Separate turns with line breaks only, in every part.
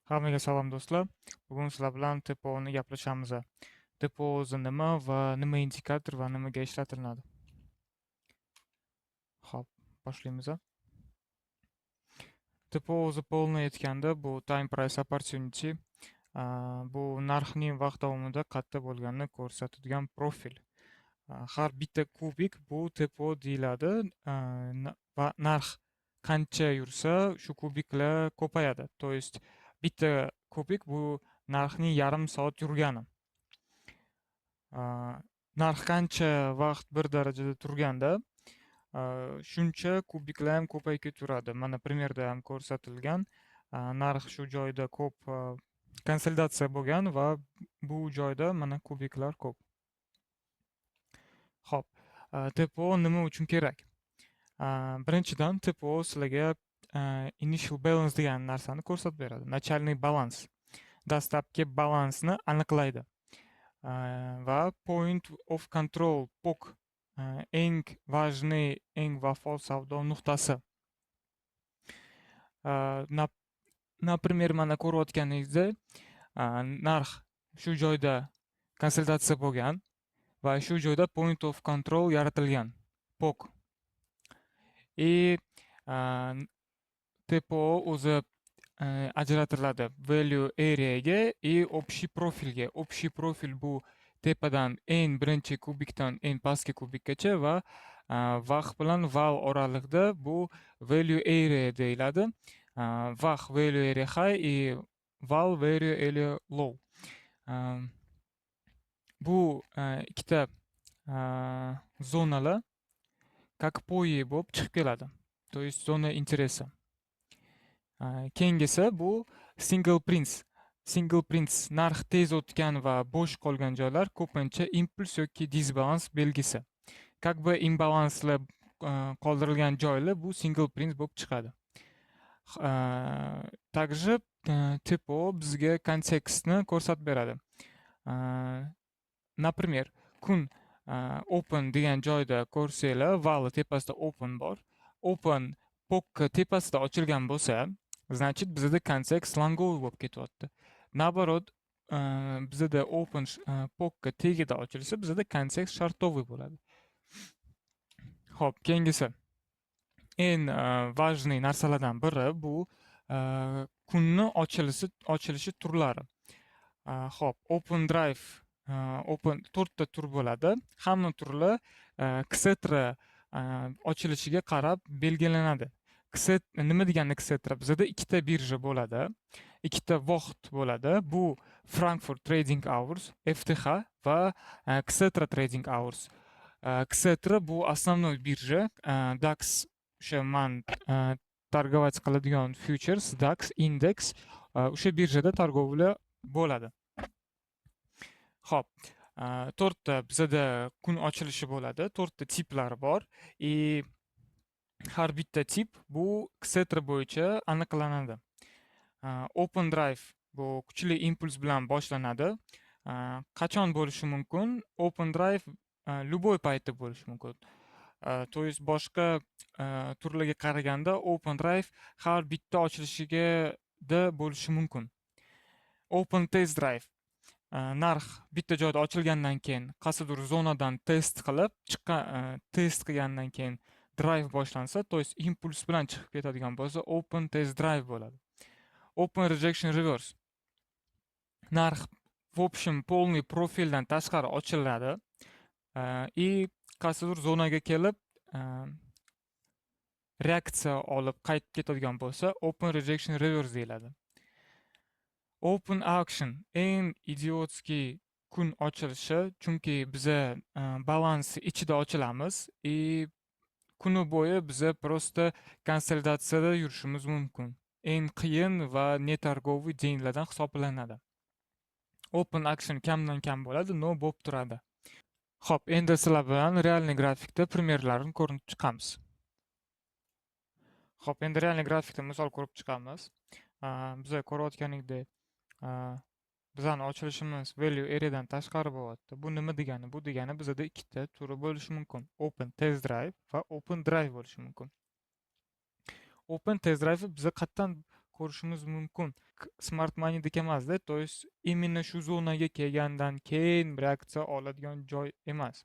Hammaga salom do'stlar. Bugun sizlar bilan TPO'ni gaplashamiz. TPO o'zi nima va nima indikator va nimaga ishlatiladi? Xo'p, boshlaymiz. TPO o'zi polni aytganda bu time price opportunity, bu narxning vaqt davomida qayerda bo'lganini ko'rsatadigan profil. Har bitta kubik bu TPO deyiladi, va narx qancha yursa shu kubiklar ko'payadi. To есть bitta kubik bu narxning yarim soat yurgani. Narx qancha vaqt bir darajada turganda shuncha kubiklar ham ko'payib ketaveradi. Mana primerda ham ko'rsatilgan. Narx shu joyda ko'p konsolidatsiya bo'lgan va bu joyda mana kubiklar ko'p. Xo'p, TPO nima uchun kerak? Birinchidan TPO sizlarga initial balance degan narsani ko'rsatib beradi. Начальный balans. Dastlabki balansni aniqlaydi. Va point of control POC eng важный, eng vafo savdo nuqtasi. Например, mana ko'rayotganingizda narx shu joyda konsolidatsiya bo'lgan va shu joyda point of control yaratilgan. POC. TPO o'zi ajratiladi value areaga и общий profilga. Общий profil bu tepadan eng birinchi kubikdan eng pastki kubikgacha va vaqt bilan val oralig'ida bu value area deyiladi. Vaqt value area high и val value area low. Bu ikkita zonalar как poyi bo'lib chiqib keladi. То есть zona interesi. Keyingisi bu single prince. Single prince narx tez o'tgan va bo'sh qolgan joylar ko'pincha impuls yoki disbalans belgisi. Как бы imbalanslar qoldirilgan joylar bu single prince bo'lib chiqadi. Также TPO bizga kontekstni ko'rsatib beradi. Например, kun open degan joyda ko'rsanglar, val tepasida open bor. Open POC tepasida ochilgan bo'lsa, значит bizda kontekst longovый bo'lib ketyapti. Наоборот, bizda open POC tagida ochilsa, bizda kontekst shartovый bo'ladi. Xo'p, keyingisi eng важный narsalardan biri bu kunni ochilishi turlari. Xo'p, open drive, open 4 ta tur bo'ladi. Hamma turlar Xetra ochilishiga qarab belgilanadi. Nima degani Xetra? Bizda ikkita birja bo'ladi, ikkita vaqt bo'ladi. Bu Frankfurt Trading Hours, FTH va Xetra Trading Hours. Xetra bu основной birja, DAX o'sha man targovать qiladigan futures, DAX indeks o'sha birjada targovlar bo'ladi. Xo'p, 4 ta bizda kun ochilishi bo'ladi, 4 ta tiplari bor. Har bitta tip bu Xetra bo'yicha aniqlanadi. Open drive bu kuchli impuls bilan boshlanadi. Qachon bo'lishi mumkin? Open drive любой paytda bo'lishi mumkin. То есть boshqa turlarga qaraganda open drive har bitta ochilishiga da bo'lishi mumkin. Open test drive narx bitta joyda ochilgandan keyin qaysidir zonadan test qilib test qilgandan keyin drive boshlansa, to есть impuls bilan chiqib ketadigan bo'lsa, open test drive bo'ladi. Open rejection reverse narx в общем полный profildan tashqari ochiladi и qaysidir zonaga kelib reaksiya olib qaytib ketadigan bo'lsa, open rejection reverse deyiladi. Open auction eng idiotskiy kun ochilishi, chunki biza balans ichida ochilamiz и kuni bo'yi biza просто konsolidatsiyada yurishimiz mumkin. Eng qiyin va netargovый denlardan hisoblanadi. Open auction kamdan kam bo'ladi, no bo'lib turadi. Xo'p, endi sizlar bilan realniy grafikda primerlarini ko'rib chiqamiz. Xo'p, endi realniy grafikda misol ko'rib chiqamiz. Biza ko'rayotganingdek bizani ochilishimiz value areadan tashqari bo'lyapti. Bu nima degani? Bu degani bizda ikkita turi bo'lishi mumkin. Open test drive va open drive bo'lishi mumkin. Open test drive biza qayerdan ko'rishimiz mumkin. Smart Money'dek emasda, to есть именно shu zonaga kelgandan keyin reaksiya oladigan joy emas.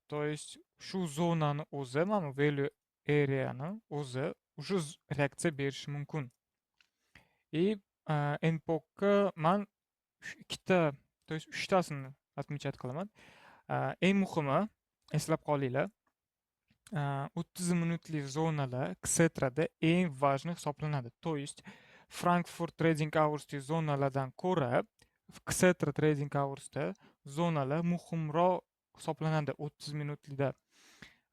To есть shu zonani o'zi, mana value area'ni o'zi уже reaksiya berishi mumkin. И NPOKga man ikkita, то есть uchtasini отмечать qilaman. Eng muhimi, eslab qolinglar, 30 minutlik zonalar Xetra'da eng важный hisoblanadi. То есть Frankfurt Trading Hours'dagi zonalardan ko'ra Xetra Trading Hours'da zonalar muhimroq hisoblanadi 30 minutlikda.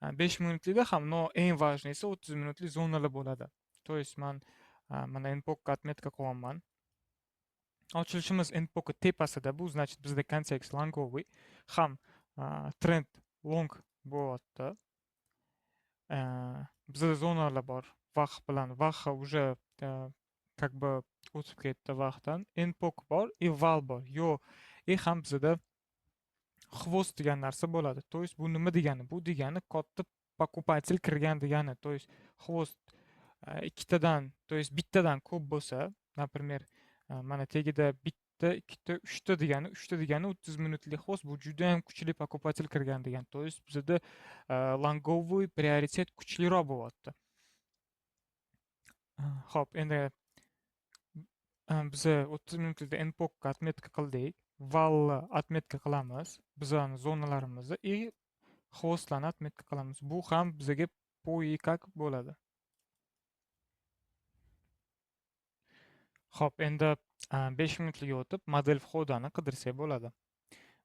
5 minutlikda ham, но eng важныйsi 30 minutlik zonalar bo'ladi. То есть man mana NPOKga отметка qilyapman. Ochilishimiz NPOK tepasida, bu значит bizda kontekst longoviy ham trend long bo'lyapti. Bizda zonalar bor. VAH bilan VAH уже как бы o'tib ketdi VAHdan. NPOK bor и val bor. Yo, ham bizda хвост degan narsa bo'ladi. То есть bu nima degani? Bu degani katta покупатель kirgan degani. То есть хвост ikkitadan, то есть bittadan ko'p bo'lsa, например, mana tagida bitta, ikkita, uchta degani 30 minutlik xvост, bu juda ham kuchli покупатель kirgan degani. То есть bizda longoviy prioritet kuchliroq bo'lyapti. Xo'p, endi biz 30 minutlikda NPOKga отметка qildik. Valni отметка qilamiz. Bizning zonalarimizni и xvostlarni отметка qilamiz. Bu ham bizga как bo'ladi. Xo'p, endi 5 minutlik o'tib model входani qidirsak bo'ladi.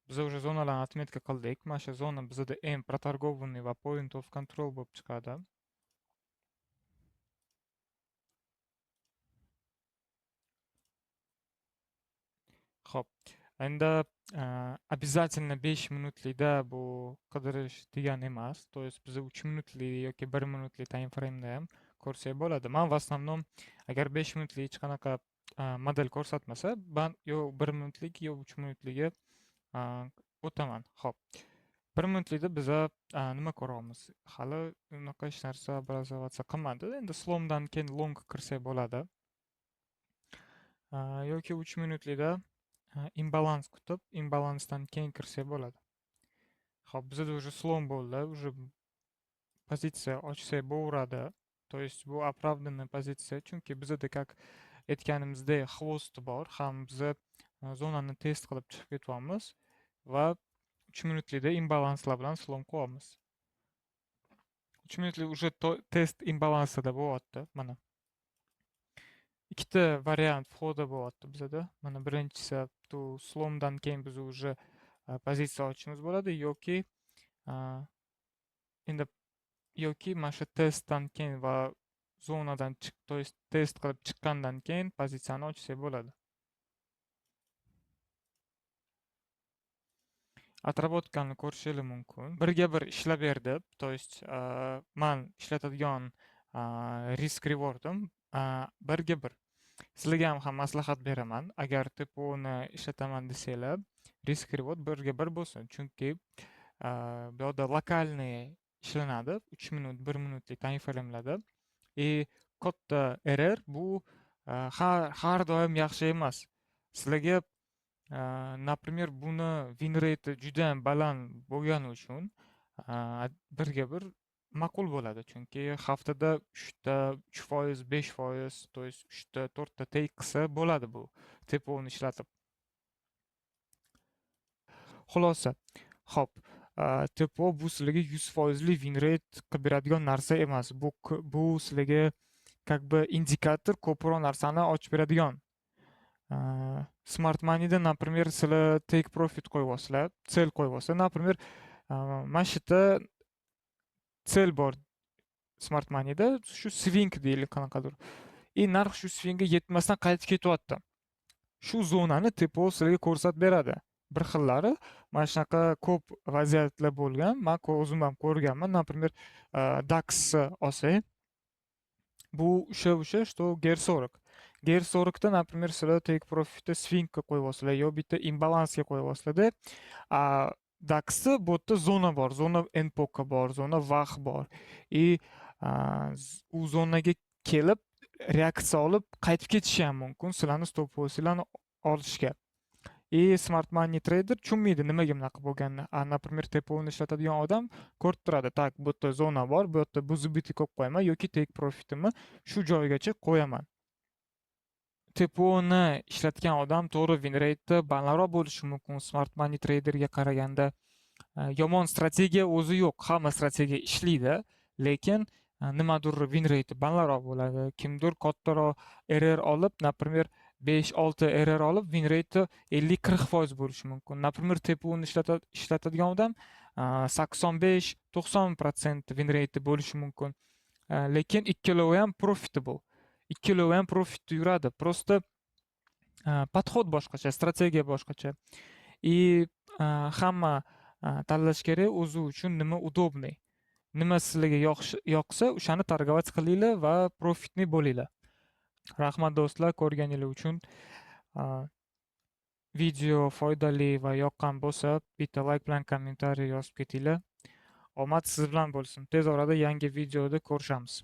Biz уже zonalarni отметка qildik. Mana shu zona bizda M protargovanный va point of control bo'lib chiqadi. Xo'p, endi обязательно 5 minutlikda bu qidirish degani emas. То есть biz 3 minutlik yoki 1 minutlik time frame'da ham ko'rsak bo'ladi. Men в основном agar 5 minutlik hech qanaqa model ko'rsatmasa, ben yo 1 minutlik yo 3 minutliga o'taman. Xo'p. 1 minutlikda biz nima ko'ramiz? Hali unaqa hech narsa obrazovаться qilmadi. Endi slomdan keyin long kirsak bo'ladi. Yoki 3 minutlikda imbalans kutib, imbalansdan keyin kirsak bo'ladi. Xo'p, bizda уже slom bo'ldi, уже pozitsiya ochsak bo'laveradi. То есть bu оправданная pozitsiya, chunki bizda как aytganimizdek хвост bor, ham biz zonani test qilib chiqib ketyapmiz va 3 minutlikda imbalanslar bilan slom qo'yamiz. 3 minutlik уже test imbalansida bo'lyapti, mana. Ikkita variant vhoda bo'lyapti bizda. Mana birinchisi bu slomdan keyin biz уже pozitsiya ochishimiz bo'ladi yoki endi yoki mana shu testdan keyin va zonadan to есть test qilib chiqqandan keyin pozitsiyani ochsak bo'ladi. Отработкani ko'rishingiz mumkin. Birga bir ishlab berdi. То есть men ishlatadigan risk rewardim birga bir. Sizlarga ham maslahat beraman. Agar teponi ishlataman desanglar, risk reward birga bir bo'lsin. Chunki bu yerda lokalniy ishlanadi. 3 minut, 1 minutlik time frame'larda. Katta error bu har doim yaxshi emas. Sizlarga например, buni win rate juda ham baland bo'lgani uchun birga bir ma'qul bo'ladi. Chunki haftada 3%, 5%, то есть 3-4 take qilsa bo'ladi bu teponi ishlatib. Xulosa. Xo'p, tepo bu sizlarga 100% win rate qilib beradigan narsa emas. Bu sizlarga как бы indikator ko'proq narsani ochib beradigan. Smart Money'da, например, sizlar take profit qo'yyapsizlar, cel qo'yyapsizlar. Например, mana shu yerda cel bor Smart Money'da, shu swing deylik qanaqadir. Narx shu swingga yetmasdan qaytib ketyapti. Shu zonani tepo sizlarga ko'rsatib beradi. Bir xillari mana shunaqa ko'p vaziyatlar bo'lgan. Men o'zim ham ko'rganman. Например, DAX olsak, bu o'sha что GER40. GER40da, например, sizlar take profitni swingga qo'yyapsizlar yo bitta imbalansga qo'yyapsizlarda, DAXda bu yerda zona bor, zona NPOK bor, zona VAH bor. U zonaga kelib reaksiya olib qaytib ketishi ham mumkin sizlarni stop losslarni olishga. Smart Money Trader tushunmaydi nimaga bunaqa bo'lganini. Например, TPO'ni ishlatadigan odam ko'rib turadi, tak, bu yerda zona bor, bu yerda bu zubiti qo'yib qo'yaman yoki take profitimni shu joygacha qo'yaman. TPO'ni ishlatgan odam to'g'ri win rate balandroq bo'lishi mumkin Smart Money Traderga qaraganda. Yomon strategiya o'zi yo'q, hamma strategiya ishlaydi, lekin nimadir win rate balandroq bo'ladi. Kimdir kattaroq error olib, например, 5-6 error olib win rate 50-40% bo'lishi mumkin. Например, TPO'ni ishlatadigan odam 85-90% win rate bo'lishi mumkin. Lekin ikkalovi ham profitable. Ikkalovi ham profitda yuradi. Просто подход boshqacha, strategiya boshqacha. Hamma tanlash kerak o'zi uchun nima удобный. Nima sizlarga yoqsa, o'shani targ'ovat qilinglar va profitni bo'linglar. Rahmat do'stlar, ko'rganingiz uchun. Video foydali va yoqqan bo'lsa, bitta like bilan kommentariy yozib ketinglar. Omad siz bilan bo'lsin. Tez orada yangi videoda ko'rishamiz.